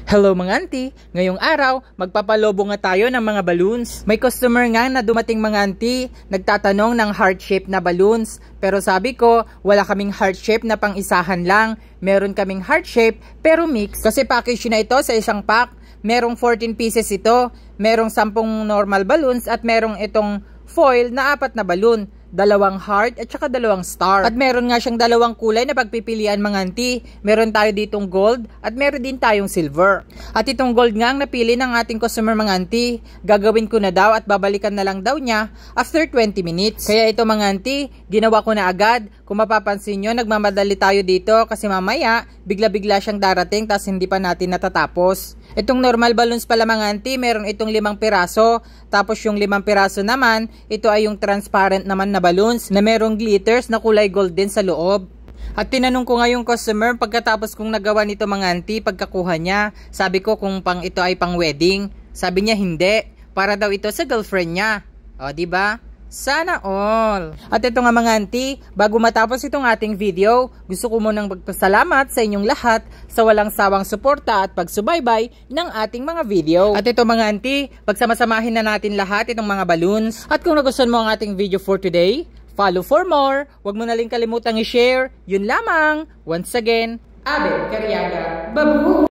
Hello mga auntie! Ngayong araw, magpapalobo nga tayo ng mga balloons. May customer nga na dumating mga auntie, nagtatanong ng heart shape na balloons. Pero sabi ko, wala kaming heart shape na pang-isahan lang. Meron kaming heart shape pero mix. Kasi package na ito sa isang pack. Merong 14 pieces ito. Merong 10 normal balloons at merong itong foil na 4 na balloon. 2 heart at saka 2 star. At meron nga siyang 2 kulay na pagpipilian mga auntie. Meron tayo ditong gold at meron din tayong silver. At itong gold nga ang napili ng ating customer mga auntie. Gagawin ko na daw at babalikan na lang daw niya after 20 minutes. Kaya ito mga auntie, ginawa ko na agad. Kung mapapansin nyo, nagmamadali tayo dito kasi mamaya bigla-bigla siyang darating tapos hindi pa natin natatapos. Itong normal balloons pala mga auntie, meron itong 5 piraso. Tapos yung 5 piraso naman, ito ay yung transparent naman na balloons na merong glitters na kulay gold din sa loob. At tinanong ko nga yung customer pagkatapos kong nagawa nito mga auntie, pagkakuha niya, sabi ko kung ito ay pang wedding. Sabi niya hindi, para daw ito sa girlfriend niya. O diba? Sana all! At ito nga mga auntie, bago matapos itong ating video, gusto ko munang magpasalamat sa inyong lahat sa walang sawang suporta at pagsubaybay ng ating mga video. At ito mga auntie, pagsamasamahin na natin lahat itong mga balloons. At kung nagustuhan mo ang ating video for today, follow for more. Huwag mo na rin kalimutang i-share. Yun lamang. Once again, Abel Cariaga. Babu!